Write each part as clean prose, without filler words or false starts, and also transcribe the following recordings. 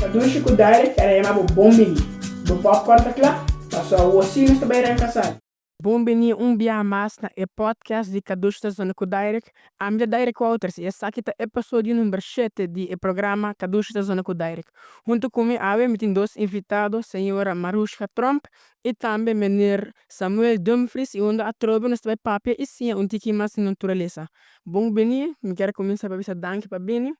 Kadushi ku direct era yama bo bombini. Bo popcorn ta kla, paso wasi nesta bayra kasal. Bombini bia mas na podcast di Kadushta Zona ku Direct. Amja Direct Wouters. E sa kita episódio número 7 di programa Kadushta Zona ku Direct. Junto comigo ave metin dois invitados, senhora Marushka Trump e também meneer Samuel Dumfries e onde a trobe nesta vai papia e sim um tiki mas natureza. Bombini, me quero começar para bisa danke para beni.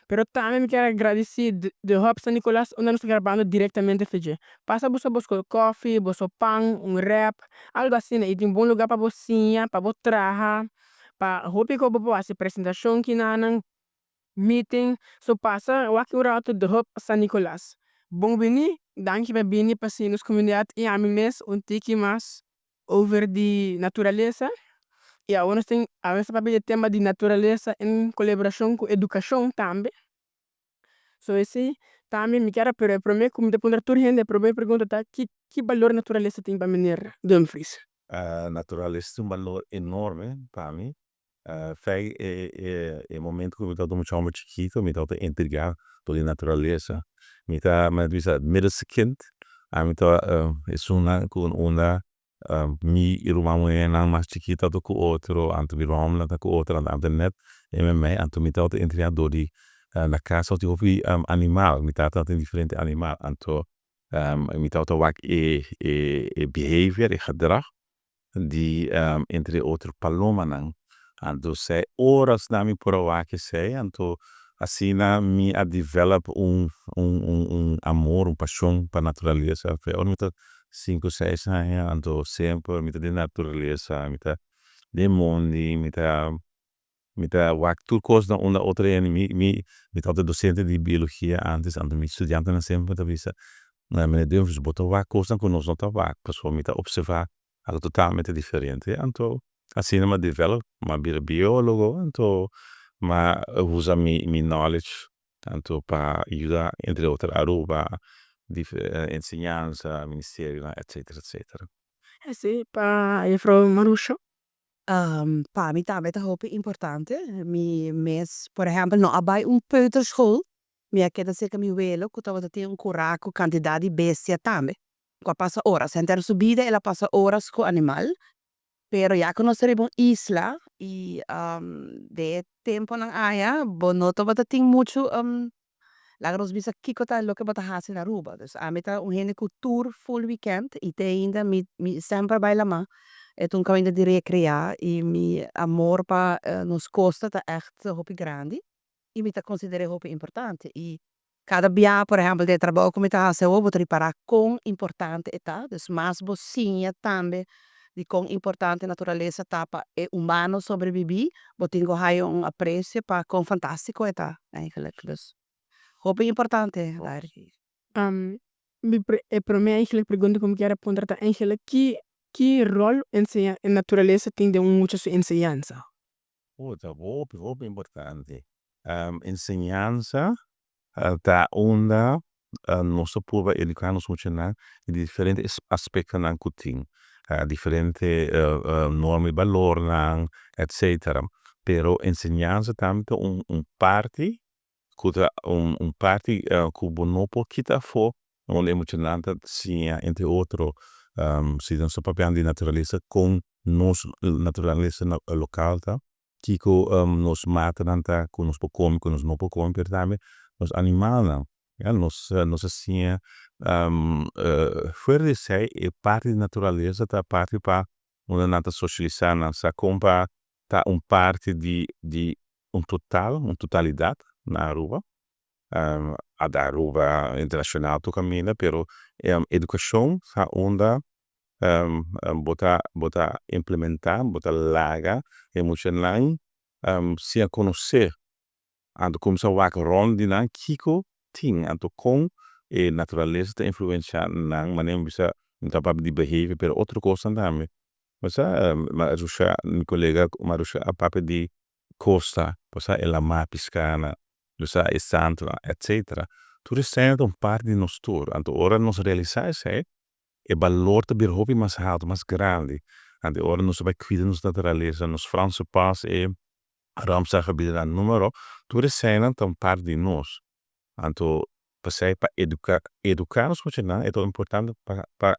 Pero também me quero agradecer de Hobson Nicolas onde nós gravando diretamente fiji. Passa buscar buscar coffee, buscar pão, rap, algo assim, né? E tem bom lugar para você, para você trabalhar, para roupa que eu vou fazer apresentação que na meeting, so passa o aqui o rato de Hop San Nicolas. Bom bini, danke para bini para se nos comunidade e a mim mes um tiki mais over de natureza. E a nós tem a nossa papel tema de natureza em colaboração com educação também. So esse também me quero para primeiro como de pondar tudo rende, primeiro pergunta tá que valor natureza tem para menir Dumfries. Naturalista um valor enorme para mim. Fai é momento que eu estou muito chamado chiquito, me estou a intrigar toda a natureza. Me está mas bisa middelste kind. A me estou é com uma mi irmão é não mais chiquita do que outro, anto mi irmão lá com outro, anto net MMA, anto me estou a intrigar dori na casa onde houve animal, me está a diferente animal, anto me estou a wak behavior e gedrag die entre outro paloma não. Anto sei horas na mi prova que sei, anto assim na mi a develop amor, paixão para natureza. Foi onde me 5, 6 anos, anto sempre me de natureza, me de mondi, me wak tudo coisa na outra ano me de docente de biologia antes, anto me estudante na sempre da visa. Me devemos botar wak coisa que nós não tá wak, pessoal me observar algo totalmente diferente. Então, assim, eu develop, uma biólogo, então, mas usa mi knowledge, então, para ajudar, entre outras, Aruba, ensinança, ministério, etc, etc. Sì, pa juffrouw Marusha. Pa mi também tá roupa importante. Mi mes, por exemplo, no abai peuterschool. Mi a queda cerca mi velo, que tava ter curaco quantidade de bestia também. Qua passa horas, entre subida ela passa horas com animal. Pero ya que nós temos isla e de tempo na área, bonoto bata tem muito lagros bisa kiko ta lo que bata hasi na Aruba. Dus a meta gente tour full weekend e te ainda mi sempre baila ma e toen kwam de recrear e mi amor pa nos costa ta echt hopi grandi e mi ta considere hopi importante e cada bia por exemplo de trabalho como ta se o botar para com importante eta dus mas bocinha também de quão importante a natureza tá para o humano sobreviver, botingo hai apreço para quão fantástico é tá, eigenlijk. Dus, hoop importante daar. Para mim eigenlijk pergunta como que era ponderta eigenlijk que rol en natureza tem de muita sua enseñanza. Tá hoop importante. Enseñanza tá onda nossa prova educar nos funcionar de diferentes aspectos na cutin. Diferente norme valor lang, etc. Pero enseñanza tanto un parte kuta un parte kubonopo kita fo onde emocionante sia entre outro se não só papel de natureza com nos natureza local tá kiko nos mata nanta com nos pocom com nos não pocom per também nos animal não ja nos assim fuera de sei e parte de natureza tá parte para uma nata socializar sa compa tá parte de totalidade na Aruba. A da Aruba internacional tu cammina, pero educação sa onda bota implementar, bota laga emocional se a conhecer ando como sa wak ron di na kiko ting ando com e naturaleza te influencia nang manem bisa então para de behavior pero outra coisa também mas Marusha mi collega Marusha a papo de costa posa ela mar piscana lusa e santo etc tudo sendo parte de nos tour anto ora nos realizar sei e valor te bir hobby mas alto mas grande anto ora nos vai cuidar nos naturaleza nos Franse pas e Ramsar gebieden numero tudo sendo parte de nós anto para educar nos funcionar é tão importante para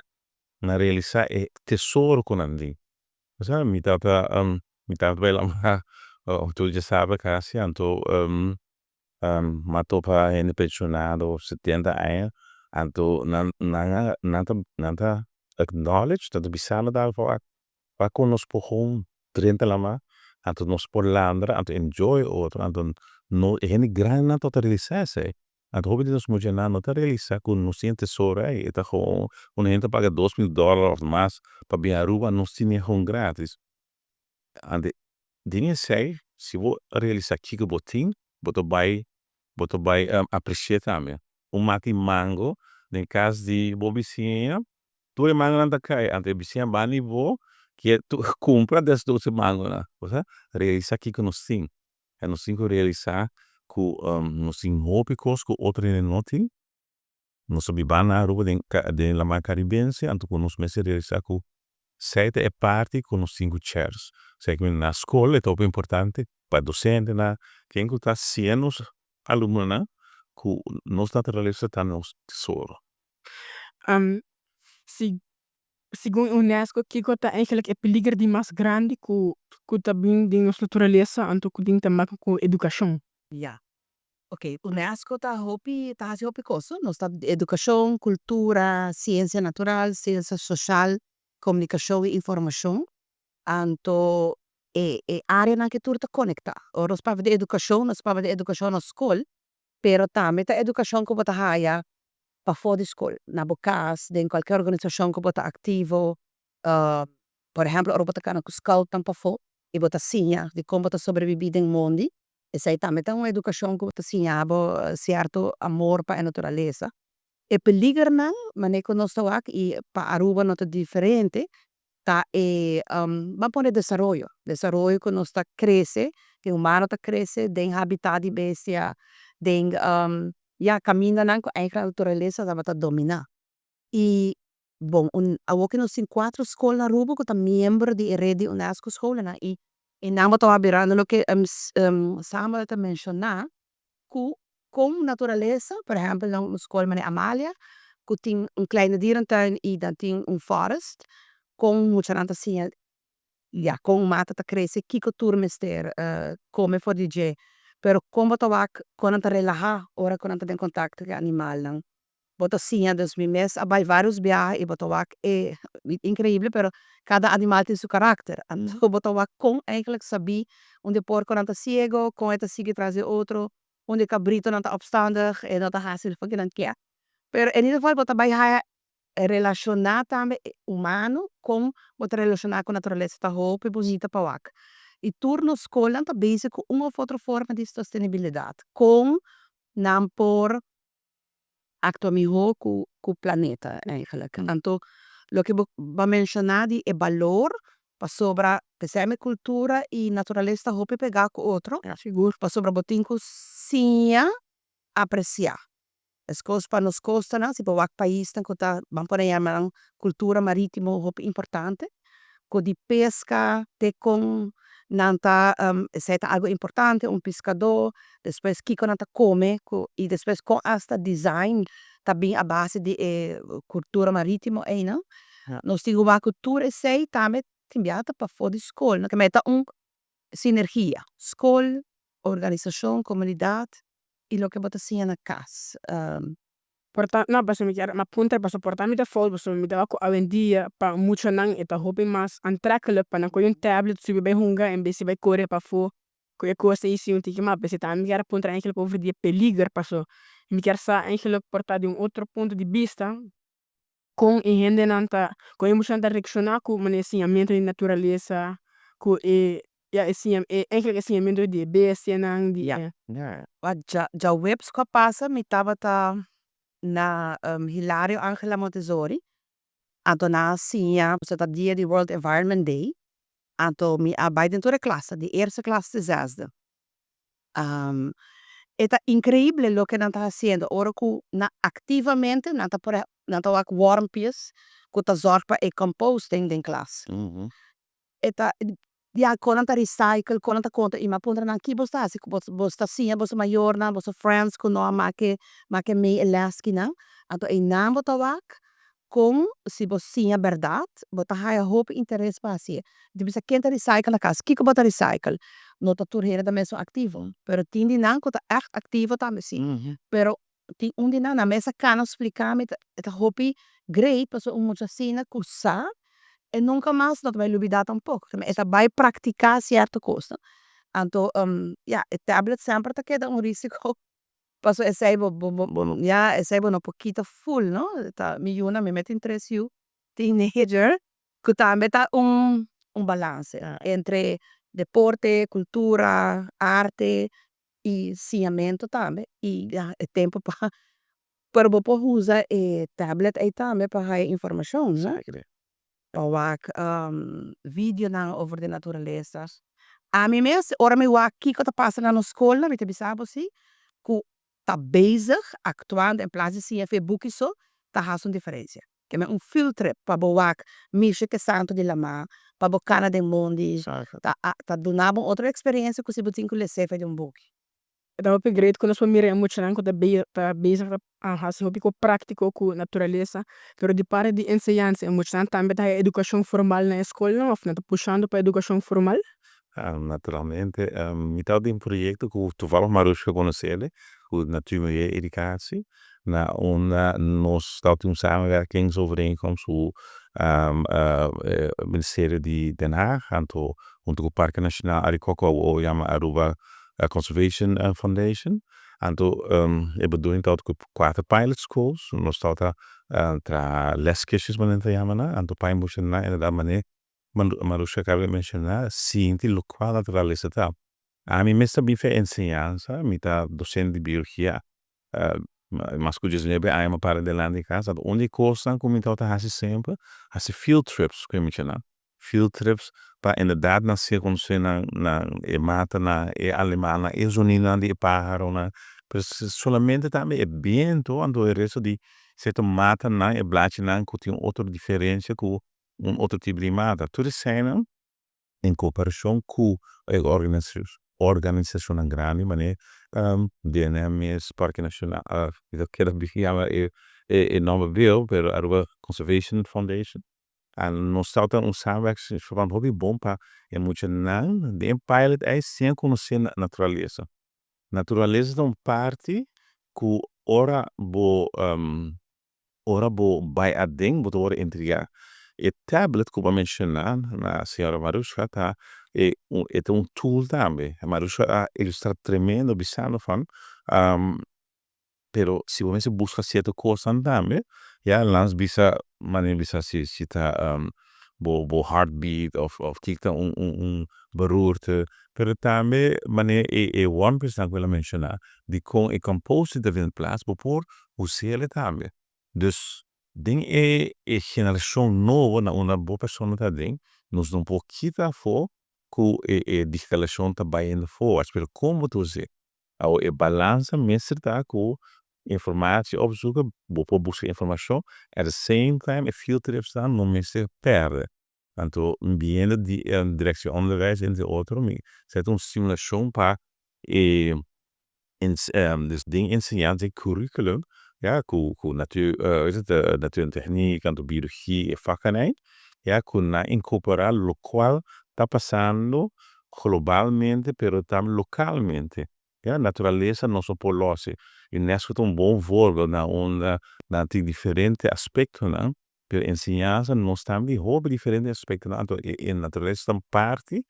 na realizar é tesouro com andi. Sabe, me tava bem lá, tu já sabe, Cássia, então, matou para gente pensionado 70 anos, então, nada acknowledge, tanto bisana daar para com nos pohon 30 lama, então nos por landra, então enjoy outro, então no gente grande tot realizar se. Então hobby nos moet na not realizar com nos tem tesouro aí, então gewoon gente paga $2.000 of mais para vir Aruba, nos tinha gewoon grátis. Ande dingen sei, se vou realizar kiko botin, boto bai apreciar também. Mati mango, em caso de bobicinha, tu mango não tá cai, ante bicinha bani bo, que tu compra das 12 mango na, você realizar kiko nos sim. É nos cinco realizar que nos sinhópicos que outro não tem, nos subibana Aruba de la Mar Caribense, anto com nos meses realizar que sete é parte com os 5 chairs. Sei que na escola é muito importante para docente na quem está sendo aluno na que nós naturaleza está nos tesouro. Segundo UNESCO, Kiko tá eigenlijk é peligro de mais grande que também de nossa natureza, anto que tem também com educação. Ja. Ok, UNESCO está se hopi coso, nós está educação, cultura, ciência natural, ciência social, comunicação e informação. Anto é área na que tudo está conecta. Ora nós para de educação na escola, pero também tá educação que bota haia para fora da escola, na bocas, em qualquer organização que bota ativo, por exemplo, ora bota cana com scout para fora, e bota sinha de como bota sobreviver em mundo. Essa aí também tá uma educação que bota sinha, certo amor para a natureza. É peligro não, mas é que nós estamos aqui e para Aruba não é diferente. Tá vamos pôr desenvolvimento que nós está cresce, que o humano está cresce, tem habitat de bestia, tem caminha na a natureza está dominar. E bom, que nós tem 4 escolas na Aruba que tá membro de rede UNESCO escola na e não estou abirando no que Samuel está mencionar que com natureza, por exemplo, na escola de Amália, que tem kleine dierentuin e dan tem forest, com muita gente assim, com mata tá cresce, que turmas ter, come for DJ, pero como tawak, quando tá relaxar, ora quando tá em contato com animal, não, bota assim, dos meses, abai vários viagens, e botawak é incrível, pero cada animal tem seu caráter, então botawak com eigenlijk saber onde porco não tá cego, com esta sigue trazer outro, onde cabrito não tá opstandig, e não tá fácil, porque não quer. Pero in ieder geval, bota bai relacionar também humano com outra relacionar com a natureza tá roupa e bonita para wak. E turno escola tá bezig com uma ou outra forma de sustentabilidade, com não por acto amigo com o planeta eigenlijk. Então, o que vou mencionar é valor para sobre pensar cultura e natureza roupa pegar com outro, seguro, para sobre botinco sim apreciar. As coisas para nos costa, se para o país tem que vamos por aí uma cultura marítima muito importante, com de pesca, de com nanta é algo importante, pescador, depois que nanta come e depois com esta design também a base de cultura marítima aí não, nós temos uma cultura e sei também enviada para fora da escola, que meta sinergia, escola, organização, comunidade e o que bota assim na casa. No, basta me chiara, ma punta basta portarmi da fol, basta mi dava ko awendia pa mucho nang eta hopi mas aantrekkelijk pa na ko yung tablet subi bij hunga en besi bij kore pa fo ko je koste isi yung tiki ma besi ta mi chiara punta eigenlijk over die peligro paso mi chiara sa eigenlijk porta di un outro punto di vista con e hende nanta ko je mucho nanta reacciona ku mane ensinamento di naturaleza ku eigenlijk ensinamento di bestia nang di Já webs que passa me tava na Hilario Angela Montessori, anto na sia, tá dia de World Environment Day, anto mi arbeid in toda klasse, de eerste klas de zesde. Eta increíble lo que não está haciendo, ora que activamente não está ook wormpjes, que tá zorg para composting den klas. Eta Ja, konanta recycle, konanta conta ima punta na ki bosta si bosta sia bosta maior na bosta friends kuno make me elaski na. Anto e naam bota wak com si bosinha verdade, bota hai hope interesse pa si. Di bisa kenta recycle na kas, kiko bota recycle. Nota turhera da meso activo, pero tindi nan kota echt activo ta mesi. Pero ti undi na mesa kana explicar met eta hopi great, paso mucha sina kusa e nunca mais dat vai lubida tampoco. Esa vai praticar certa coisa. Anto ja, e tablet sempre ta queda un risico. Paso e sei ja, e sei no poquito full, no? Ta mi una mi mette in tres you teenager, que tambe ta un balance entre deporte, cultura, arte e ciamento tambe. E ja, e tempo pa per bo po usa e tablet e tambe pa hai informação, no? Zeker. O wak video na over de natureza. A mim mesmo, ora me wak kiko ta passa na escola, me te bisabo si, ku ta bezig, actuando em plaats de si e boeki so, ta has een diferença. Que me un field trip pa bo wak misje que santo de lama, pa bo cana de mondi, Zeker. ta donabo outra experiência que se botin ku lese de un boeki. Da hopi great quando sua mira emocionante quando tá bezig hasi hopi ko prático com natureza, pero de parte de ensinança emocionante também tá educação formal na escola, of não tá puxando para educação formal? Naturalmente. Metade de um projeto que toevallig Marusha conhecele, o Natuur Educatie. Nós estamos em samenwerkingsovereenkomst hoe ministerie die Den Haag aanto untuk Parken Nationaal Arikoko o Yama Aruba Conservation Foundation. Anto é bedoeling dat ik 4 pilot schools, nós estamos tra leskisjes manenta Yamana, anto paimbuschen na inderdaad maneer Marusha acaba de mencionar, sinti lo qual naturaleza tá. A mim mesmo bife ensinança, mita docente de biologia, mas que dizem bem, aí uma para de lá de casa, onde costa como então tá assim sempre, assim field trips, que mencionar. Field trips para inderdaad na circunstância na e mata na e alemana e zonina de pájaro na, mas solamente também é viento, ando o resto de certa mata na e blatje na que tem outra diferença com outro tipo de mata. Tudo isso em cooperação com organização grande, mas DNMS, Parque Nacional, dat queda bijama e nome wil, pero Aruba Conservation Foundation. En nós estamos samenwerkingsverband hobby bom para emocionar de pilot é sem conhecer natureza. Natureza é parte que ora bo by a ding moet worden integreerd. E tablet, como mencionar na senhora Marusha, tá? É um tool também. A Marusha ilustra tremendo bisano van, pero se você busca certa coisa também, ja, lands bisa se tá bo heartbeat of tikta beroerte, pero também maneer one percent wil mencionar, die kon e composite in plaats bepor usar também. Dus ding geração nova na uma boa pessoa tá ding, nos um pouquinho for ku digitalização tá baindo for, pero como tu dizer, ao balança mestre tá ku informatie opzoeken, bopo buscar informação, at the same time filter staan, não mestre perde. Então, ambiente de direção onderwijs in de outro, zet simulação para dus ding enseñar de curriculum, ja, ku natuur, natuur en techniek, anto biologie e vakken, ja, na incorporar lo cual está pasando globalmente, pero también localmente. Ja, naturaleza não só por nós. E nessa é bom voorbeeld na diferente aspectos, né? Per ensinança nós também houve diferentes aspectos, né? E naturaleza é parte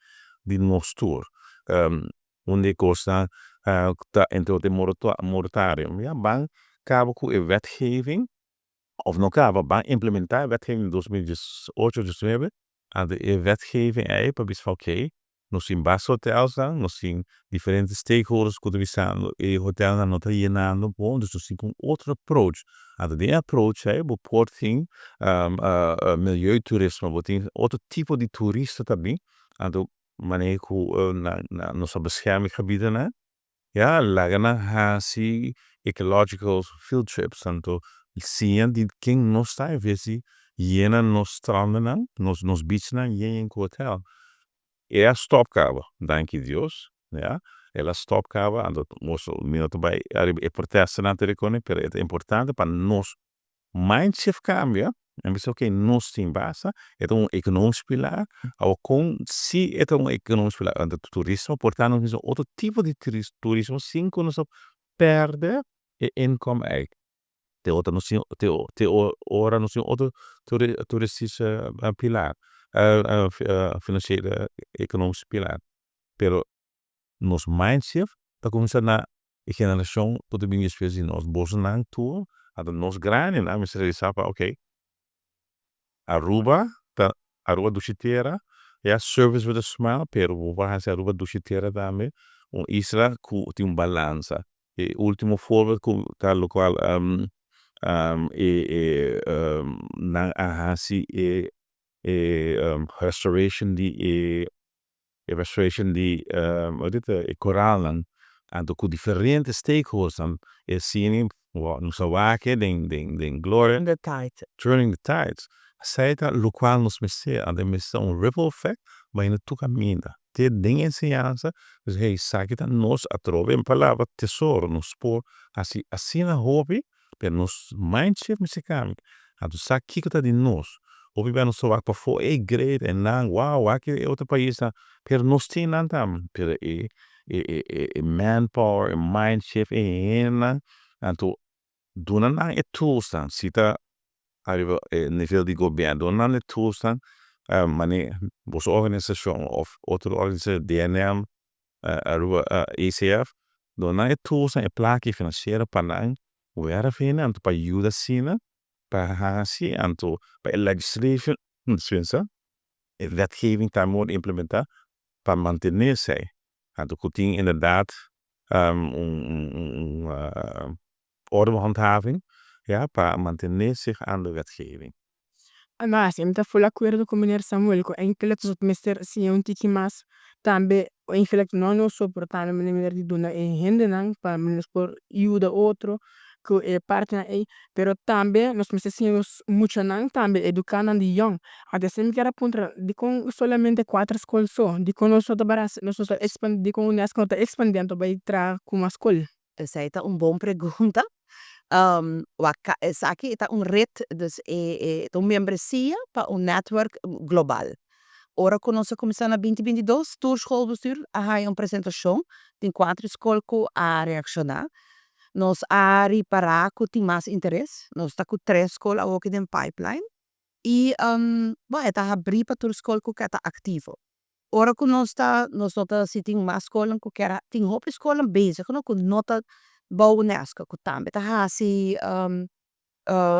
de nós tour. Onde costa tá entre de moratorium, ja, bang cabo com a wetgeving of não cabo bang implementar a wetgeving in 2008 dus we hebben aan de wetgeving para bis oké. Nós em base hotels, nós em diferentes stakeholders que utilizando e hotel na nota llenando, bom, dus nós com outro approach. A de approach bo porting milieutoerisme, boting outro tipo de toeristen também, ando maneer na nossa beschermingsgebieden, né? Ja, lagana hasi ecological field trips, ando sim die king nos tá vezi jena nos stranden, nos beach na jen hotel. é a stopcava, danke Deus, ja, ela stopcava, ando moço, minuto vai, é protesta na telecone, pero é importante para nós, mindset cambia, en we okay, nós tem basa, é um economisch pilar, ou com se é um economisch pilar, do turismo, portanto, é outro tipo de turismo, sim, quando nós perde e income aí. Tem outra não sim, ora não sim outro toeristische pilar, financiële economische pilar. Pero nos mindset, da começa na geração tot de minhas vezes nós Bolsonaro tu, a nos grande na misere sapa, ok. Aruba, Aruba dushitera, ja, service with a smile, pero waar se Aruba dushitera dame, Israel tem balança. E último voorbeeld, tal qual na ahasi restoration di wat dit koralen en ook differente stakeholders dan zien no sa wake den gloria the tide. turning the tides saita local nos messe and the ripple effect maar in tu caminha te den enseñanza dus hey sakita nos atrove en palavra tesoro no spor assim na hobby per nos mindset se cambia a tu sa kikota di nos hobby ben so wak pa fo great en lang wow wak e outro país per nos tin antam per manpower mind shift en tu donan na tools dan sita arriva nível de governo donan tools dan mane vos organização of outra organização DNM arriva ECF donan tools en plaki finansiële panang wera fina antu pa ajuda sina pa hasi antu pa legislation sensa wetgeving daar moet implementeren para manter zij antu kuting inderdaad ordehandhaving ja para manter zich aan de wetgeving. Mas eu estou full acordo com o Mineiro Samuel, que é intelecto de mestre sim um tiki mas também o intelecto não suportar o Mineiro de dona é rende não para menos por ajuda outro que é parte aí, pero também nós precisamos muito não também educar de young. Até sempre que era ponto de com solamente 4 escolas só, de com nós só nós só expandir de com nós está expandindo para ir tra com uma escola. Essa é uma boa pergunta. Essa aqui é rede, dus uma membresia para network global. Ora, quando nós começamos em 2022, o schoolbestuur há uma apresentação, tem 4 escolas a reaccionar. Nós a reparar que tem mais interesse. Nós está com 3 escolas aqui em pipeline. E está abrir para todas as escolas que está ativo. Ora, quando nós está se tem mais escolas que tem outra escola bezig, que nota bouwen nesca, que também está assim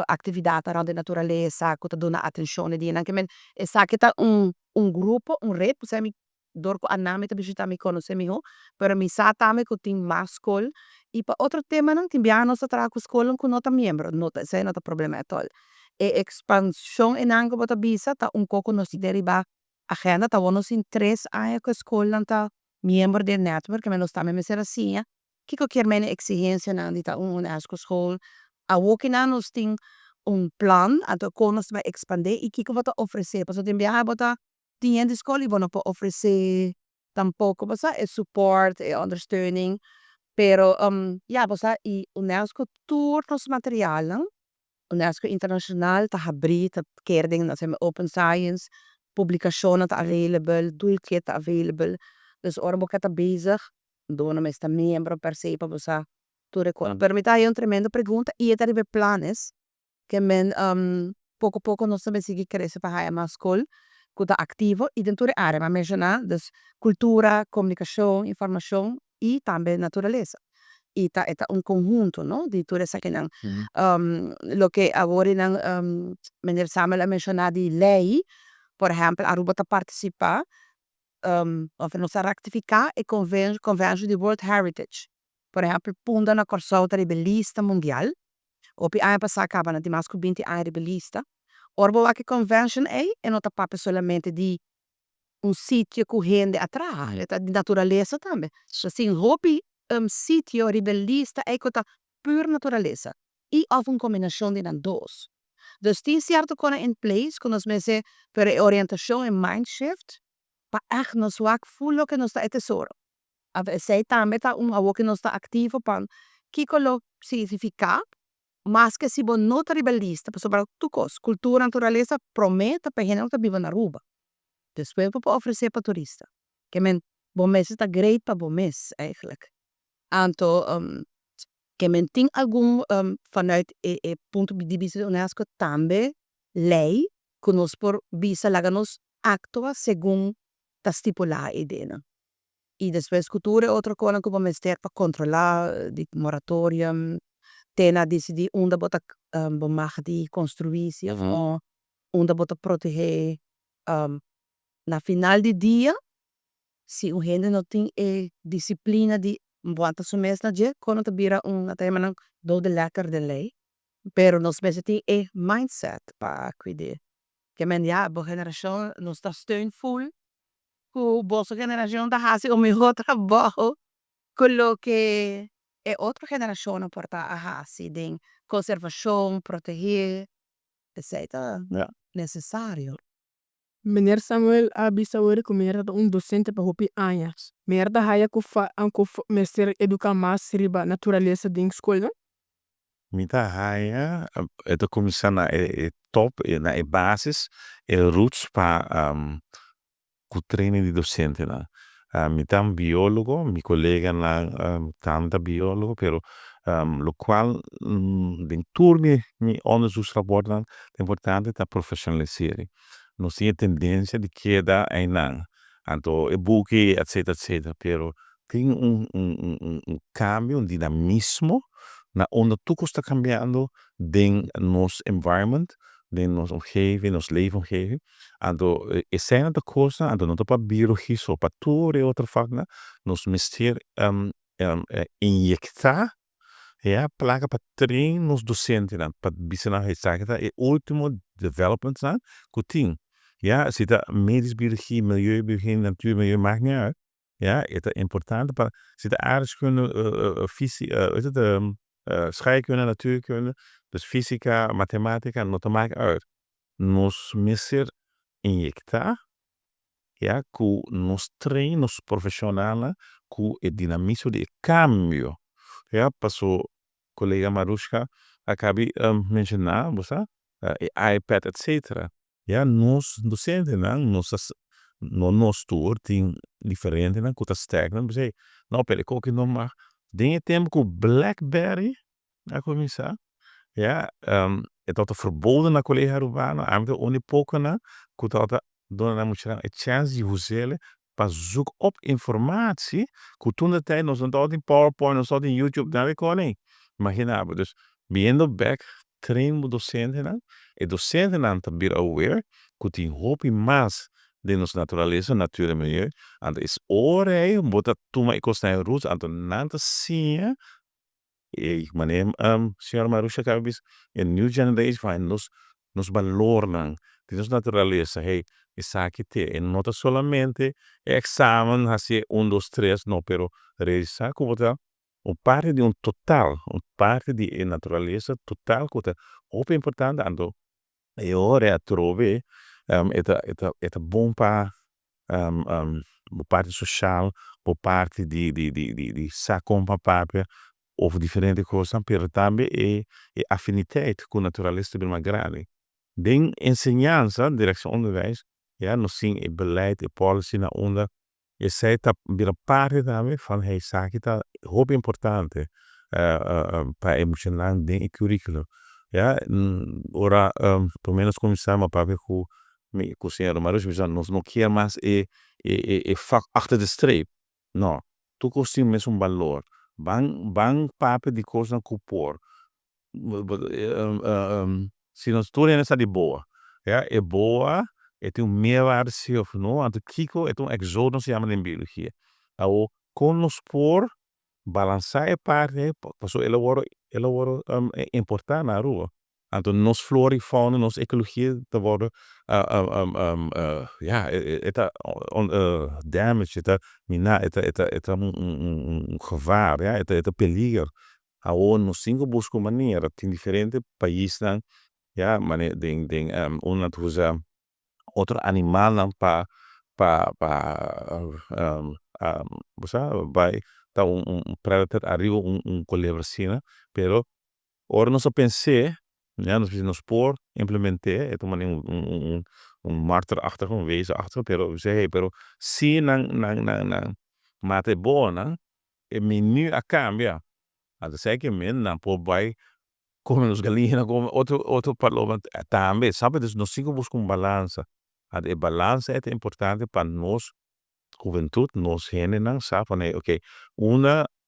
atividade around a natureza, que está dando atenção de nanke men essa que está grupo, rede, por exemplo, dor a nome está visita me conhece melhor, para mim sa também que tem mais escola e para outro tema não tem bem nós trago escola com nota membro, nota sem nota problema at all. E expansão em nanke bota bisa tá pouco nos deriva agenda tá nós em 3 anos que escola tá membro do network, que nós também me ser assim. Que quer men exigência na dita school a woki na nos ting plan ato konos vai expandir e que vota oferecer paso tem viajar bota tinha de escola e vão para oferecer tampouco passa é support é understanding pero passa e UNESCO tour nos materialen UNESCO internacional ta abrir ta kerding na sem open science publicação ta available toolkit ta available dus orbo kata bezig dona me está membro per se para você tudo per me tá aí tremenda pergunta e é de planos que men pouco a pouco nós também seguir crescer para a mais escola que está ativo e dentro da área mas mencionar das cultura comunicação informação e também natureza e tá é conjunto não de tudo essa que não lo que agora não menir Samuel a mencionar de lei por exemplo Aruba tá participar of nossa ratificar e convention de World Heritage. Por exemplo, punda na corsolta rebelista mundial. Opi ano passado acaba na Dimasco 20 anos rebelista. Orbo a que convention é não tá papo solamente de sítio com gente atrás, é de natureza também. Assim, hobby sítio rebelista é que tá pura natureza. E of combinação de dois. Dus tem certo coisa em place, quando nós me para orientação e mind shift. pa echt nos swak full que nos está tesoro. Sei também tá que nos está ativo pan kiko lo significa mas que si bon não tá rebelista, sobre tu cos, cultura, natureza promete para gente que vive na rua. Depois para oferecer para turista. Que men bom mês está great para bom mês eigenlijk. Anto que men tem algum vanuit ponto de vista UNESCO também lei que nos por visa laga nos actua segundo tá stipulado idena. E depois cultura é outra coisa que vamos ter para controlar de moratorium, tena decidir onde bota mag die construir of onde bota proteger na final de dia se o gente não tem disciplina de bota sumés na dia quando te vira até manan do de lekker de lei pero nos mensen tem mindset para cuidar que men ja bo generação nos está steunvol ku bossa generação da hasi o meu trabalho quello que é outra geração não porta a hasi de conservação proteger etc. Ja. necessário. Meneer Samuel Abisawere kumera docente para hopi anos. Merda haya kufa anko mestre educa mais riba naturaleza de escola. Mita haya ito começar na top na basis roots para o treino de docente na. Mita biólogo, mi collega na tanta biólogo, pero lo qual den turmi mi onderzoeksrapport dan é importante ta professionalisering. Não tem tendência de queda ainda. Anto e-booki, etc. Pero tem cambio, dinamismo na onde tudo está cambiando den nos environment, den nos omgeving, nos leefomgeving. Anto zijn het de kosten, anto not op biologie, so op toere outra fakna, nos mister injectar, ja, placa para train nos docentes dan, para bisena heisagita e último development dan, kuting. Ja, zit medisch biologie, milieubiologie, natuurmilieu, maakt niet uit. Ja, het is important. Zit aardrijkskunde, fysica, scheikunde, natuurkunde, dus fysica, mathematica, dat maakt uit. Nos miser injectar, ja, ku nos train, nos profissionalen, ku het dinamismo de cambio. Ja, paso collega Marushka, acabi mencionar, você, iPad, etc. Ja, nos docenten nos tour tem diferente na kuta stack dan bezei. Nou pele koki no mag dingen tempo ku BlackBerry a começar. Ja, het had verboden na collega Rubano, amte onipokana, kuta had dona na mucha a chance de usele para zoek op informatie, ku toen de tijd nos had in PowerPoint, nos had in YouTube, daar ik kon Imagina, dus viendo back train docenten dan, docenten dan te be aware, que tem hopi mais de nos natureza, natura milieu, and is ore, bota tuma e costa em roots, and nanta sia, manem, senhora Marusha Kabis, a new generation vai nos valornan, de nos natureza, hey, isso aqui te, e nota solamente, examen, assim, 1, 2, 3, no, pero, reisa, como tá, parte de total, parte de natureza total, que é muito importante, ando, e ora a trove, é bom para parte social, por parte de saco papel, of diferente coisas, pero também é afiniteit com naturalista bem grande. Den ensinança, direção onderwijs, ja, nós zien het beleid, de policy na onder, je zei dat weer een parte daarmee van hey, zaken dat heel importante para emocional den curriculum. Ja, ora pelo menos começar a paper com o senhor Maros, nós não quer mais vak achter de streep. Não, tu costume mesmo valor. Bang paper de coisa que por. Se nós tudo nessa de boa, ja, é boa. Het een meerwaarde zie of no, aan de kiko, het een exodus jammer in biologie. Nou, con lo spoor, balançar parte, passo elaboro important na rua. Anto nos flora e fauna, nos ecologie te worden, ja, het damage, het mina, het een gevaar, ja, het peligro. Nou, nos cinco busco manier, dat in diferente países, ja, maar ding, onnatuza. Outro animal não para vai tá para arriba colaboração, pero ora nós pensei, né, nós por implementar, é tomar marterachtig, wezenachtig, pero sei, pero se nang mate bona, e menu a cambia. Ato sei que men na por vai come os galinha, come outro parlo também, sabe? Dus nós cinco buscam balança. A balança é importante para nós juventude, nós gente não sabe, né? Ok,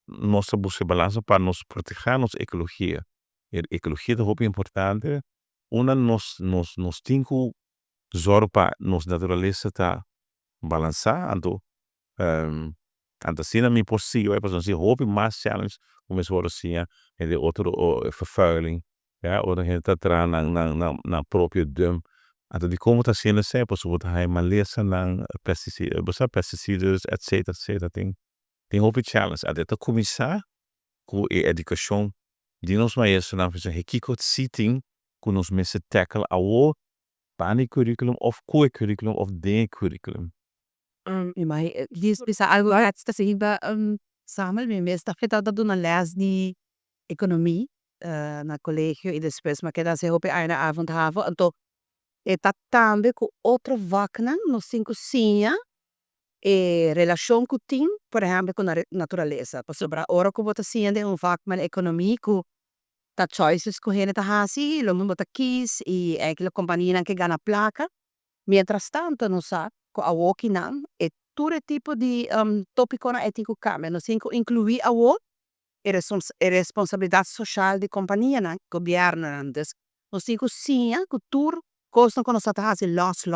nós busca balança para nos proteger nossa ecologia. A ecologia é muito importante. Nós temos que zorgar para nossa natureza tá balançar, anto assim não possível, é para nós hope mais challenge, como isso assim, é de outro vervuiling, ja, ou gente tá na próprio dum. Anto de como tá sendo sempre, so wat hij maar lezen na pesticidas, etc. Tem hope challenge. Até tá começar com a educação de nós mais na fazer hekiko sitting com nos mensen tackle ao pani curriculum of co-curriculum of de curriculum. Bisa algo kasi iba samen met me sta kita dat doen een les die economie na colégio e depois maar que dat se hope eine avond haven en to e também com outro vacna no cinco sinha e relação com tim por exemplo com a natureza para sobra ora com bota sinha de vacna economie com ta choices com gente ta hasi lo mundo ta kies e aquela companhia que ganha placa mientras tanto não sabe com a walking e todo tipo de tópico na ético cambia no cinco incluir a responsabilidade social de companhia na governo dus no cinco sinha com tur coisas quando está hasi loss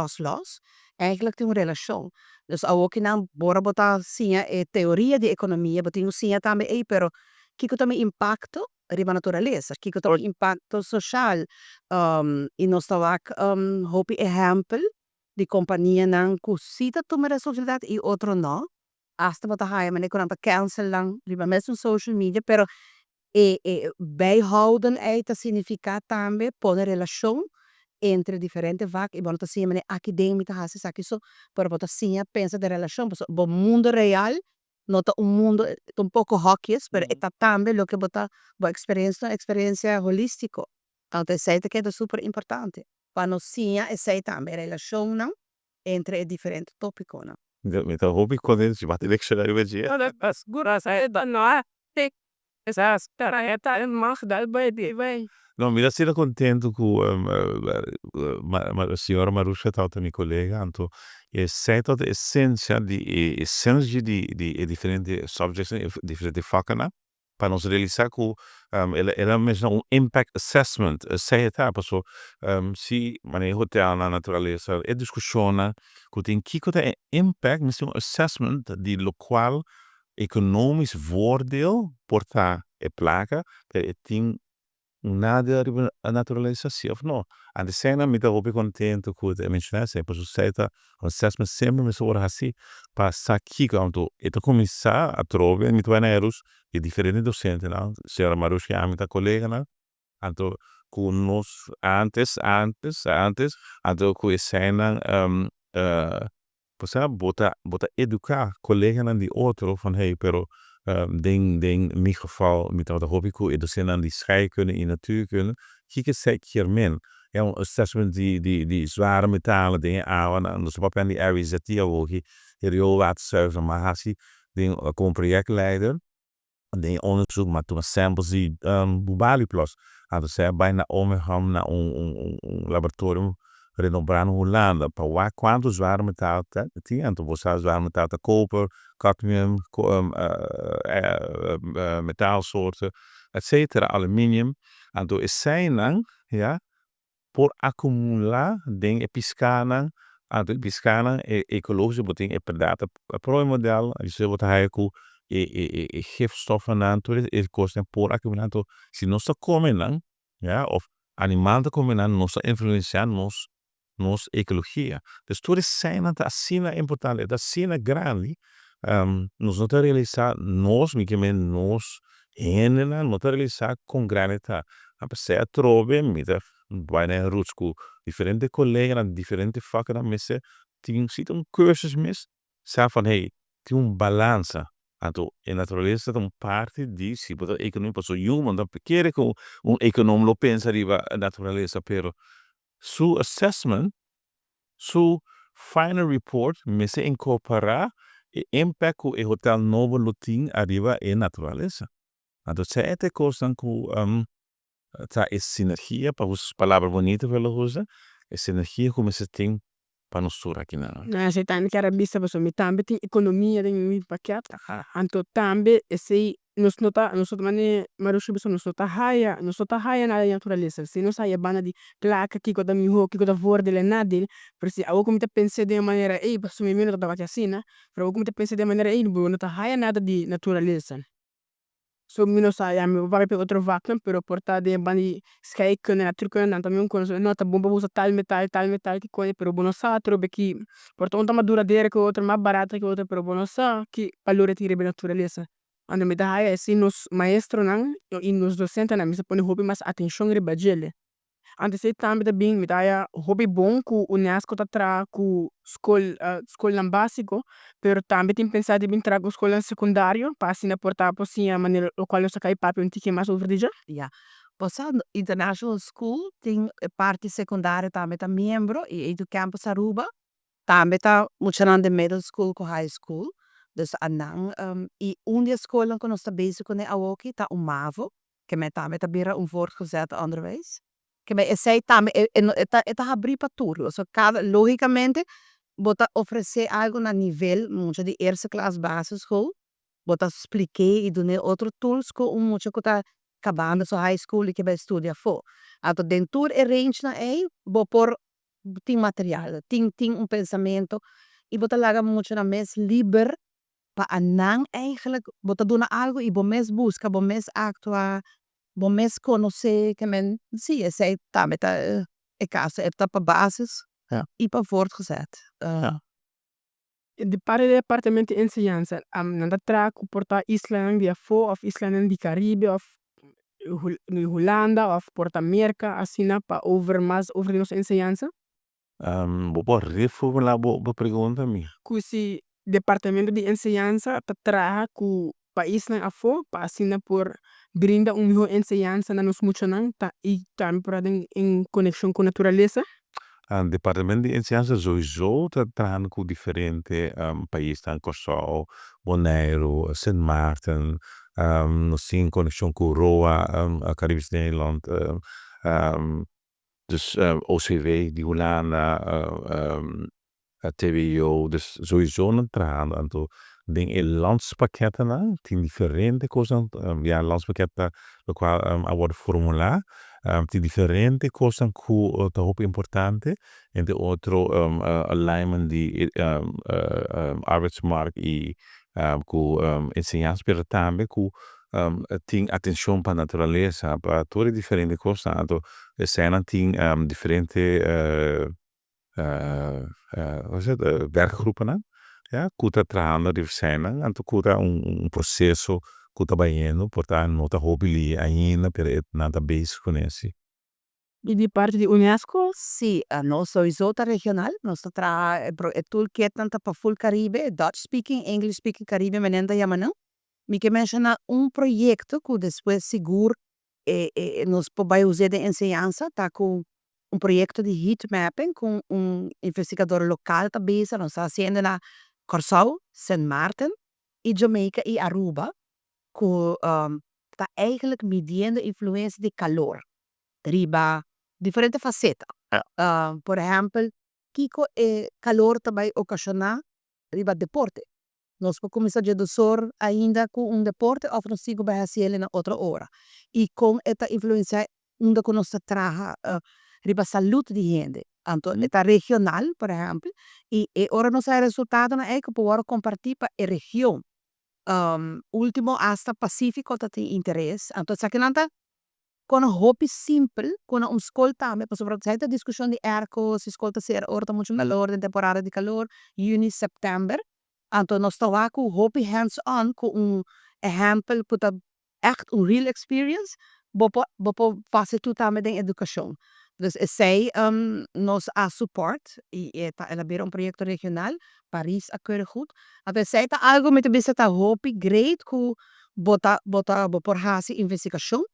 eigenlijk tem uma relação dus a walking bora botar sinha e teoria de economia botar sinha também aí pero que também impacto riba natureza que também impacto social e nós está hope exemplo de companhia não cosita toma responsabilidade e outro não hasta wat hij maar kon aan cancel lang riba mesmo social media pero bijhouden het significa também pone relação entre diferentes vacas e bom tá assim acadêmica hasi sabe isso para botar assim pensa de relação o mundo real nota mundo um pouco hockeys pero é também lo que botar boa experiência holístico então sei que é super importante para nós sim é sei também relação não entre diferentes tópicos não Então, hope quando se bater diccionário vai dizer. Segura saída não é? Essa tareta é mais da vai. Não, me dá ser contento com a senhora Marusha, tá minha colega, então é certo a essência de diferentes subjects, diferentes facas, né? Para nós realizar com ela mesmo impact assessment, sei tá, pessoal, se manejo na natureza, é discussão, que tem que ter impact, mesmo assessment de local economisch voordeel porta e placa, tem nada a natureza sim ou não. A cena me dá hope contento com a mencionar sempre, o certo assessment sempre me soa assim, para aqui quando é começar a trovar me tu erros e diferente docente, não? Senhora Marusha, a minha colega, não? Então, com nós antes, então com a cena você bota educar colega de outro van hey pero ding in mijn geval met dat hobby ko de zin aan die scheikunde in natuurkunde kijk zeker min ja een assessment die zware metalen dingen aan en dus wat aan die areas dat die ook hier waterzuiver maar hasi ding kom projectleider de onderzoek maar toen samples die Bubali plus hadden ze bijna omgaan naar een laboratorium renombrado Holanda, para quantos zware metal tinha, então você zware metal da koper, cadmium, metaalsoorten, etc. aluminium, então essência, ja, por acumular ding piscana, então piscana ecologische beting e predata pro model, isso wat hij ko gifstoffen aan toe, kosten por acumular, então se nós comem, ja, of animal te comen, nós influenciar nos ecologia. Dus tudo isso é assim importante, é assim grande. Nos não realizar nós, nós, não realizar com granita. Apesar de trove, vai na roots com diferentes colegas, diferentes facas, mas tem cursus mis, sa van hey, tem balança. Anto in naturaleza parte di si bota economia passo human dan perché con un economo lo pensa riva naturaleza pero su assessment su final report me se incorporar e impact ku e hotel novo lutin arriva in naturaleza. Anto certe cosas ku tra es sinergia pa us palavra bonita velo usa e sinergia come se tem pa nostura aqui na. Se tani que arabista passo mi tambe tem economia tem mi paquet. Aha. Anto tambe e sei nos nota mane marusha biso nos nota haya na naturaleza. Se nos haya bana di placa kiko da mi ho kiko da vorde le nadil, persi a como te pense de maneira ei passo mi meno da vaciacina, pero como te pense de maneira ei no nota haya nada di naturaleza. So mino sa ja mi vai pe outro vacuum pero porta de bani skai kunnen natuurlijk dan também con nota bomba usa tal metal que coisa pero bono sa trobe que porta uma duradeira que outra mais barata que outra pero bono sa que valore ti rebe naturaleza. Ando me da haya assim nos maestro nan e nos docente na mi se pone hobby mas atenção rebe gele. Antes sei tambe da bem me da hobby bom ku UNESCO ta tra ku skol nan básico pero tambe tem pensado em tra ku skol secundário para assim portar assim a maneira o qual eu sakai papo um tique mais over já. Ja. Posa international school tem parte secundária também tá membro e do campus Aruba também tá de middle school com high school. Dus anang e onde escola que nós tá bezig com a Awoki tá MAVO que me também tá bira voortgezet onderwijs. Que me sei também tá abrir para tudo. So cada logicamente bota oferecer algo na nível muito de eerste klas basisschool. Bota expliquei e donei outro tools com muito que tá acabando so high school que vai estudar for. Ato dentro arrange na bo por tem material, tem pensamento e bota laga muito na mes liber pa anang eigenlijk bota dona algo e bo mes busca, bo mes actua, bo mes conhecer que men zie sei também tá e caso etapa basis Ja. e para voortgezet. Ja. De parte de departamento de enseñanza nanda tra ku porta Island di fo of Island di Caribe of Holanda of Porta America assina pa over mas over de nossa enseñanza. Bo reformular bo pergunta mi. Kusi departamento de enseñanza ta tra ku país na afo pa assina por brinda melhor enseñanza na nos mucho nan ta e também para em conexão com natureza. Departamento de enseñanza sowieso tá trabajando com diferente países, tá Curaçao, Bonaire, Sint Maarten, nós temos conexão com Roa, Caribisch Nederland, dus OCW, die Holanda, TWO, dus sowieso não trabajando. Então, tem landspakketten, tem diferente coisas, landspakketten, lo qual agora formular. Tem diferente coisas que tá muito importante e de outro alignment de arbeidsmarkt e com ensinança para também com tem atenção para a natureza para todas diferentes coisas então cena tem diferente werkgroepen ja que tá trabalhando de cena então que tá processo que está bem portanto não está hobby ainda pero nada base com esse. E de parte de UNESCO? Sì, nós sowieso tá regional, nós tá tra toolkit nanta pa full Caribe, Dutch speaking, English speaking Caribe menenda yamanang. Mi que menciona proyecto que después seguro nos vai usar de enseñanza, tá com proyecto de heat mapping com investigador local tá bezig, nós tá haciendo na Curaçao, Sint Maarten e Jamaica e Aruba. Que está eigenlijk midiendo influência de calor. Riba diferente faceta. Por exemplo, kiko calor também ocasiona riba deporte. Nós podemos começar a do sol ainda com deporte ou nós sigo vai fazer na outra hora. E com esta influência onde que nós traga riba saúde de gente. Então, está regional, por exemplo, e ora nós resultado na que podemos compartilhar para a região. Último hasta Pacífico tá tem interesse. Então, sa kinanta com hobby simples, com escola também, por exemplo, essa discussão de ERCO, se escola ser hora muito calor, de temporada de calor, juni, setembro. Então, nós estamos com hobby hands-on, com exemplo, que tá echt real experience, bopo fazer tudo também em educação. Dus zij nos a support e eta elaborare un proyecto regional Paris a goed. Até zij ta algo met bisa ta hopi great ku bota bo por hasi investigação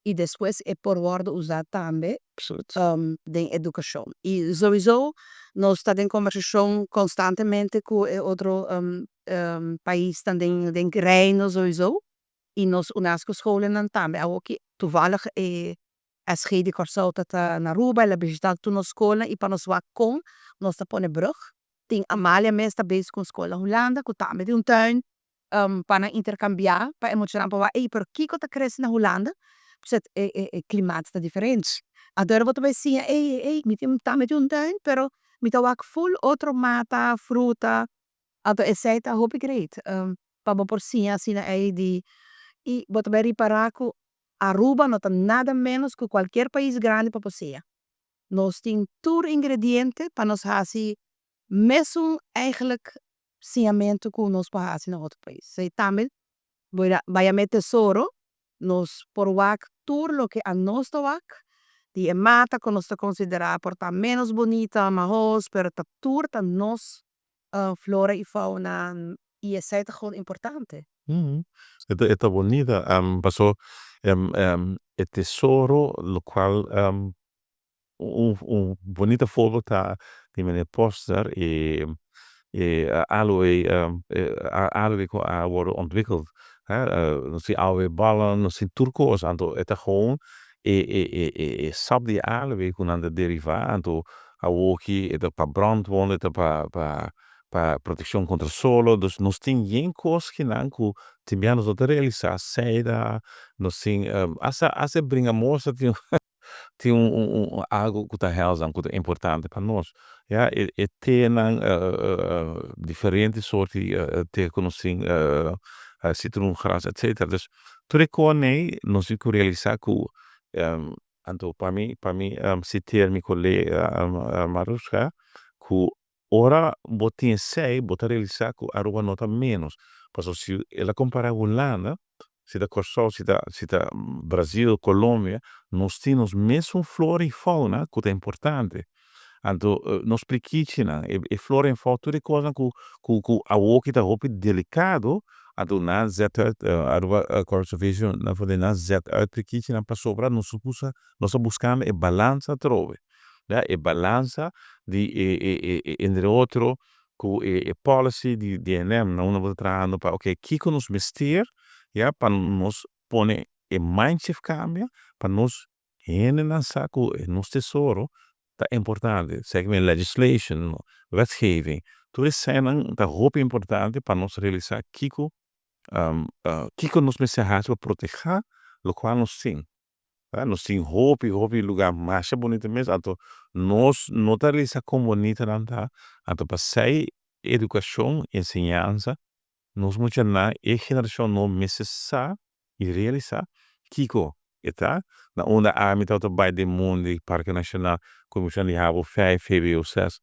e depois é por worden usado também de educação. E sowieso nós está em conversação constantemente com outro país também den Reino sowieso e nos UNESCO scholen também. Ook toevallig SG di consulta na Aruba, ela visita tu na escola e para nós lá com nós tá pone brug. Tem Amália mesmo está bezig com escola Holanda, com também de tuin para intercambiar, para emocionar para ei, pero Kiko tá crescendo na Holanda, porque klimaat está diferente. Agora vou também sim, me tem também de tuin, pero me tá ook full outro mata, fruta, ato essa tá hope great. Para por sim, assim aí de e vou também reparar que Aruba não tem nada menos que qualquer país grande para você. Nós temos tour ingrediënten para nós fazer mesmo eigenlijk ciamento que nós para fazer em outro país. Sei também, vai met tesouro, nós por wak tour lo que a nós to wak, die mata que nós te considerar porta menos bonita, mas pero ta tour ta nós flora e fauna e é gewoon importante. Esta bonita, pasó el tesoro, lo cual un bonito voorbeeld daar die meneer Poster aloe worden ontwikkeld. Dan zie je aloe ballen, dan zie je turkoos aan het gewoon sap die aloe aan de deriva aan to awoki het pa brandwonden het pa proteção contra solo, dus nós tem geen coisa que não que tibianos outra realizar saída, nós tem asa brinca moça tem algo que tá helzam, que é importante para nós, ja, tem diferentes soorten te conhecem citroengras, etc. Dus tudo que nós tem que realizar que anto para mim citer minha colega Maruska que ora botin sei botar realizar que Aruba nota menos, porque se ela comparar Holanda, se da Corsol, se da Brasil, Colômbia, nós temos mesmo flora e fauna que é importante. Anto nós prekichina e flora e fauna tudo coisa que a woki da hopi delicado, anto na zet uit Aruba conservation na voor de na zet uit prekichina para sobra nós buscamos e balança trove. Ja, e balança di entre outro com policy di DNM não vou trabalhando para ok que nos mestir ja para nos pone e mindset cambia para nos na saco nos tesouro tá importante segment legislation wetgeving tudo isso é tá roupa importante para nos realizar kiko nos mensagens para proteger lo qual nos sim. Nós temos roupa lugar mais bonito mesmo, então nós não tá realizar como bonita não tá, então para sair educação, ensinança, nós muito na geração não necessar e realizar kiko, tá? Na onda a metade do bij de mundo, Parque Nacional, comissão de hebben 5, VWO 6,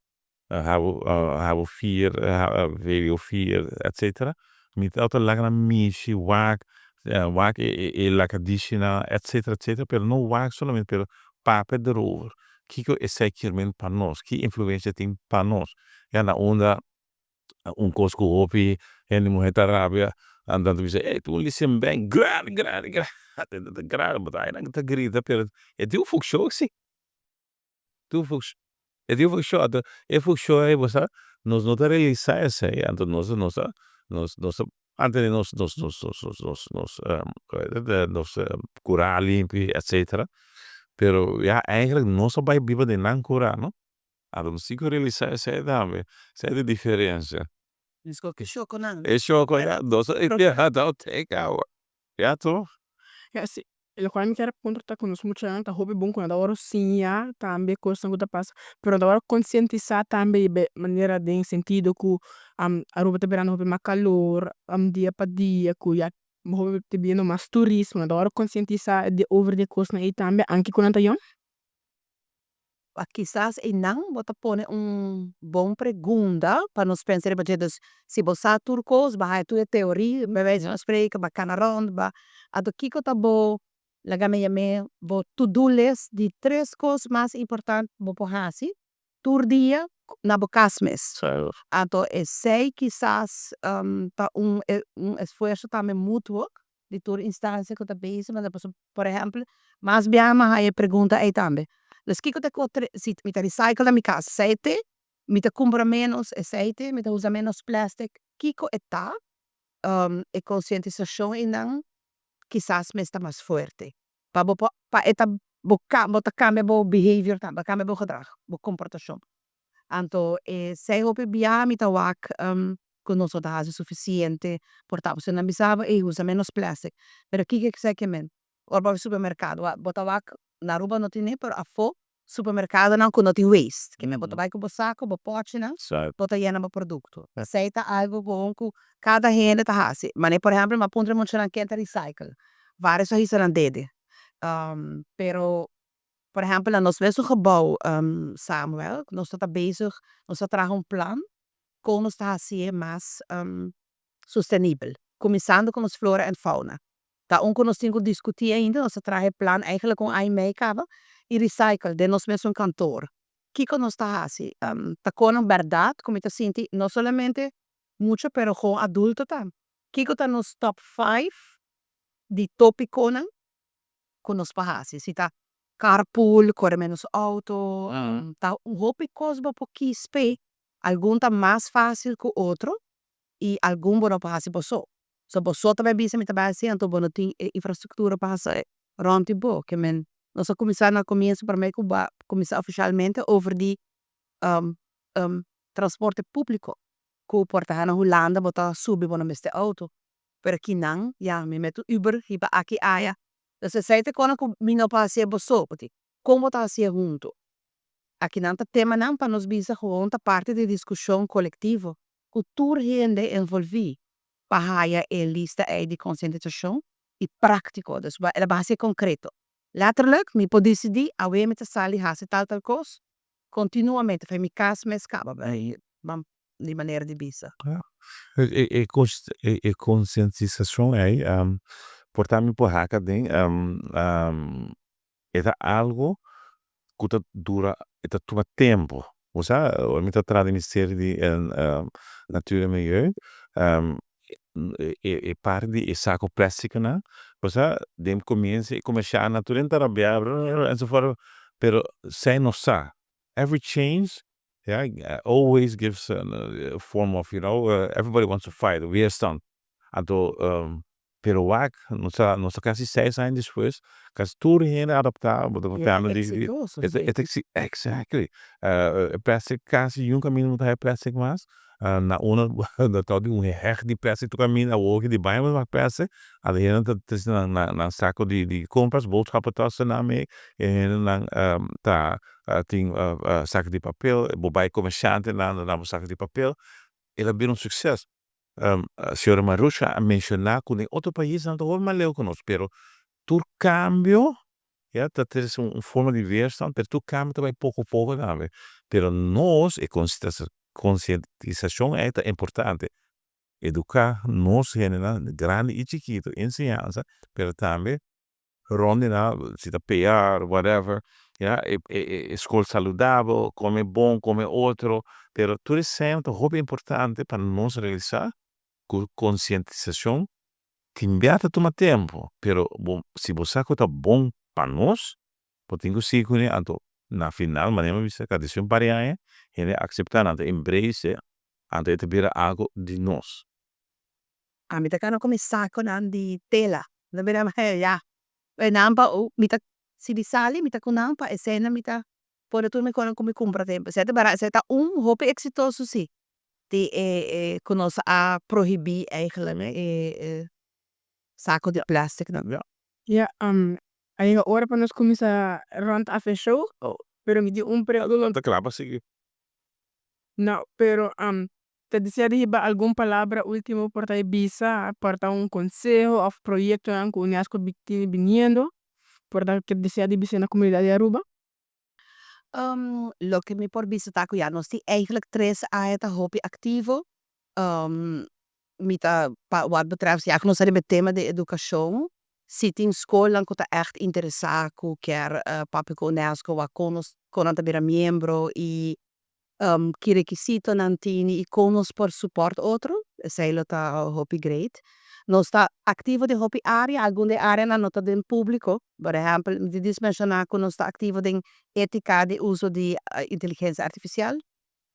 hebben 4, VWO 4, etc. Metade lá na missie, wak l'acadicina, etc. Per non wak solamente per pape erover. Kiko è sicuramente per noi, chi influenza tem per noi. Ja, na onda un cosco hopi e ni mujer Arabia andando dice tu listen ben grande ma dai non ti grida per e tu funziona sì tu funziona e tu funziona e funziona e cosa nos notare il sai ando nos antes nos curar limpi, etc. Pero ja, eigenlijk non so bij biba de nan curar, no? Allora, sicuro realizar sei de diferença. Disko que chocolate. E chocolate, dosa e ja, dat take hour. Ja, toch? Ja, sì. Lo qual mi chiaro appunto ta conosco mucha anta hobi bon con da oro signa tambe cosa guda passa però da oro conscientizar tambe be maniera de sentido ku aruba te berano hobi ma calor dia pa dia ku ja hobi te bieno mas turismo da oro conscientizar de over de costa e tambe anche con anta yon Quizás e não bota pone bom pergunta para nós pensar porque se você turcos vai tu teoria me vai nos spreken ba kan rond ba ado kiko tá bo Lagame me bo to-do list di 3 coisas mais importantes bo po hasi. Tur dia na bo casmes. Certo. Então, sei quizás tá esforço também mútuo de toda instância que está bezig, mas depois, por exemplo, mas bem, mas aí pergunta aí também. Mas que eu se me recycle na minha casa, aceite, me compra menos aceite, me usa menos plástico, que está e conscientização e não quizás me está mais forte. Para eta bota cambia bo behavior também, cambia bo gedrag, bo comportação. Então, sei hope bia mi tawak que não só dá suficiente, portanto, se não bisaba e usa menos plástico. Pero aqui que sei que men, orba o supermercado, botawak na ruba não tem pero a fo supermercado não que não tem waste, que me botawak o saco, bo pote não, Certo. bota llena bo produto. Aceita algo bom que cada gente tá hasi. Mas por exemplo, uma ponta muito não quer recycle. Vários aí serão dede. Pero por exemplo, no nosso gebouw, Samuel, nós estamos bezig, nós trabalhamos plan como nós está a ser mais sustentável, começando com os flora e fauna. Tá que nós temos que discutir ainda, nós trabalhamos plan eigenlijk com a meekaba e recycle de nós mesmos cantor. Que nós está a ser, tá com a verdade, como está senti, não somente muito, pero com adulto também. Que está nos top 5 de tópico que nós fazemos, se tá carpool, corre menos auto, tá hoop coisa para que spe, algum tá mais fácil que o outro e algum bom para fazer você. So você também bisa me trabalhar assim, então bom tem infraestrutura para fazer rond bo, que men nós começar no começo para mim começar oficialmente over die transporte público. Que porta na Holanda bota subir bom neste auto. Per aqui não, ja, me meto Uber, hiba aqui aya. Dus ze zei quando que minha passeia bosso, porque como tá assim junto. Aqui não tá tema não para nós bisa gewoon tá parte de discussão coletiva. Cultura gente envolvi. Para a lista de conscientização e prático, dus é base concreto. Letterlijk, me pode decidir, a we met de sali hase tal coisa, continuamente, faz mi casa me escapa, de maneira de bisa. E conscientização é portar-me por hacker ding é algo que dura é toma tempo. Você o me tá ministério de natuur en milieu e parte de saco plástico né. Você dem começa a natureza trabalhar enzovoort, pero sem noção. Every change always gives a form of, everybody wants to fight, weerstand. Então, pero não está quase 6 anos depois, que as tudo adaptar, exactly. Plastic quase nunca caminho não plastic mais. Na una da tal de heg de plastic to caminho, a outra de banho mas plastic. Alleen dat is na saco de compras, boodschappentassen daarmee. En dan tem saco de papel, bobai comerciante na saco de papel. Ele abriu sucesso. A senhora Marusha a mencionar que em outro país não estou mais leu conosco, pero tu cambio, dat is forma de weerstand, pero tu cambio também pouco a pouco também. Pero nós, e conscientização é importante. Educar nós, grande e chiquito, ensinança, pero também ronde na, se da PR, whatever, escola saudável, come bom, come outro, pero tudo isso é muito importante para nós realizar conscientização que inverte toma tempo, pero se você está bom para nós, pode conseguir então na final, mas não bisa que decisão para ele aceitar, então embrace, então é ter algo de nós. A mim tá cara começar com de tela, na verdade ja, nampa o mita se di sali mita com nampa e cena mita pode tu me come compra tempo, se tá hoop exitoso sim. Die conosco a proibir eigenlijk saco de plástico não. Ja, aí agora para nós começar rond a fechou, pero me deu período longo. Tá claro, para seguir. Não, pero te desearia riba alguma palavra última por aí bisa, porta conselho ou projeto que Unesco vindo, por dar que desearia bisa na comunidade Aruba. Lo que me por visitar ja, nós tem eigenlijk 3 aeta hopi activo. Mita wat betreft, ja, nós hebben tema de educação. zit in school dan kota echt interessar quer papi ko UNESCO wa kono bira membro e que requisito nantini e conos por support outro sei lo ta hopi great non sta attivo de hopi área alguma área na nota del público por exemplo de mencionar que non sta attivo de ética de uso de inteligência artificial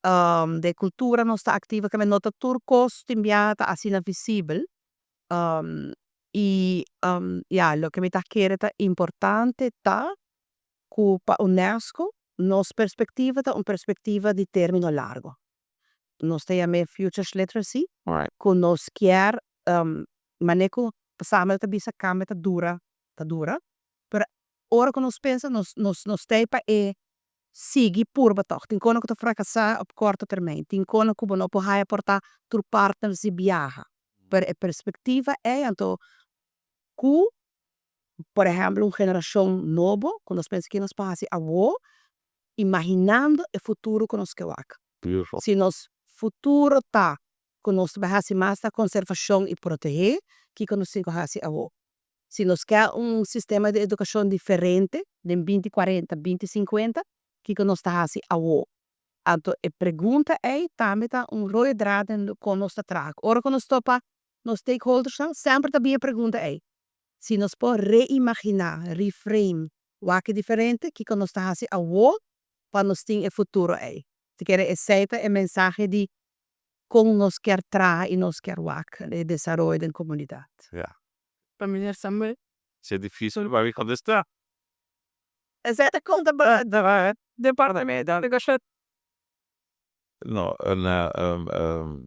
de cultura non sta attivo che nota turcos timbiata assina visibile ja, lo che mi ta chiedere importante ta cu pa UNESCO nos perspectiva ta un perspectiva di termine largo. Nos te me futures literacy, cu nos chiar maneco samen ta bisa kame ta dura, per ora che nos pensa nos te pa sigi pur batocht, tin kono ta fracassar op korte termijn, tin kono ku bono po haya porta tur partners di viaja. Per perspectiva anto ku por ejemplo, geração novo, quando nós pensamos que nós passamos avô, imaginando o futuro que nós queremos. Beautiful. Se nós futuro tá, que nós vamos mais da conservação e proteger, que nós temos avô. Se nós quer sistema de educação diferente, de 2040, 2050, que nós temos avô. Então, a pergunta também tá rode draad com nós trago. Ora, quando nós topa, nos stakeholders, sempre também a pergunta se nós podemos reimaginar, reframe, o que é diferente, que nós estamos fazendo para nós ter o futuro. Se quer aceitar a mensagem de como nós quer trazer e nós quer o desenvolvimento da comunidade. Ja. Para meneer Samuel. Se é difícil, maar wie kan dit staan? Aceita conta do departamento da educação. No,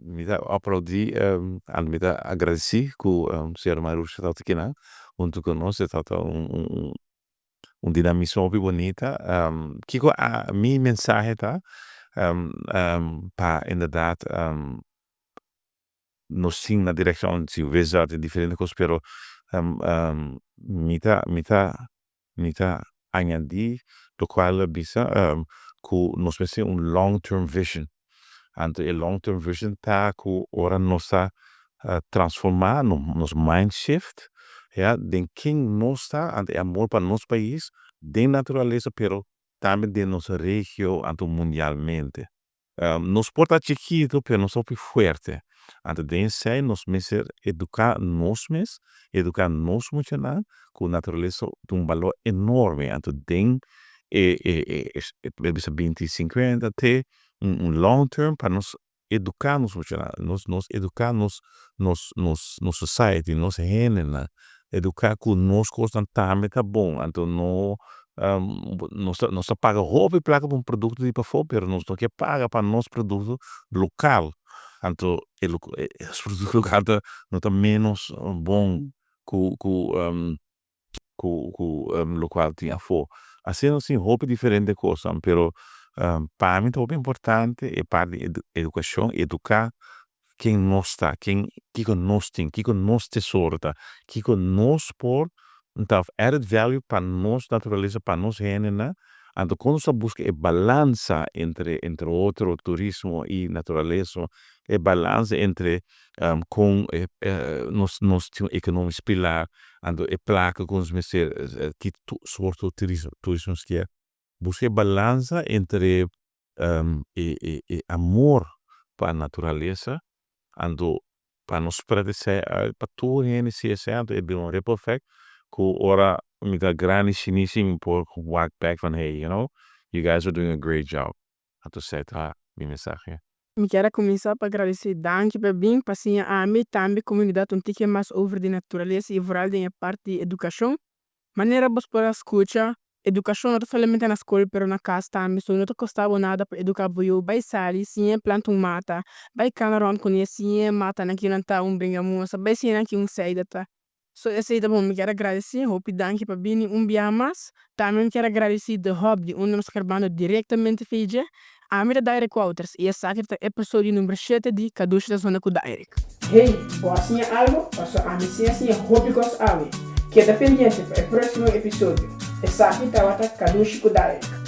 mita aplaudi, mita agradeci ku Sra. Marusha tata kina, junto con nos è stato un dinamismo più bonita. Kiko a mi mensaje ta, pa inderdaad, nos zien na direção de wizard in differente cose, pero mita añadir lo qual bisa ku nos pensi un long-term vision. Anto a long-term vision ta ku ora nossa transformar nos mind shift, ja, den king nossa ante amor para nos país, de naturaleza, pero também de nossa regio anto mundialmente. Nos porta chiquito, pero nos sopi fuerte. Anto den sei nos meser educar nos mes, educar nos muchana, ku naturaleza un valor enorme. Anto den bisa 2050 te un long term para nos educar nos educar nos society, nos genera, educar ku nos constantemente tá bom. Anto no nós paga roupa e placa para produto de para fora, pero nós não quer paga para nosso produto local. Anto os produtos local não tá menos bom ku local tinha fora. Assim assim roupa diferente coisa, pero para mim é importante é parte de educação, educar quem nós está, quem que nós tem, que nós tesouro tá, que nós por então added value para nós natureza, para nós genera. Então quando você busca a balança entre outro turismo e natureza, a balança entre com nós econômicos pilar, então a placa com os meses que sorto turismo que é buscar balança entre amor para a natureza, então para nos proteger, para tudo se é um ripple effect, que ora me dá grande sinistro por walk back van hey, you guys are doing a great job. Então certo, minha mensagem. Me quero começar para agradecer danke para bem passinha a mim também comunidade um tique mais over de natureza e vooral de parte de educação. Maneira bos para escutar. Educação não é somente na escola, pero na casa também. So não te custava nada para educar você. Vai sair, sim, planta mata. Vai canaron com sim, mata naquilo não tá brinca moça. Vai sim naquilo saída tá. So esse tá bom, me quero agradecer. Hope danke para bem dia mais. Também quero agradecer de hub de onde nos carbando diretamente Fiji. A minha Direct Waters e essa aqui é episódio número 7 de Kadush da Zona com Direct. Hey, posso algo? Posso a missão assim, hope que queda pendiente para o próximo episódio. Essa aqui tá Kadush com Direct.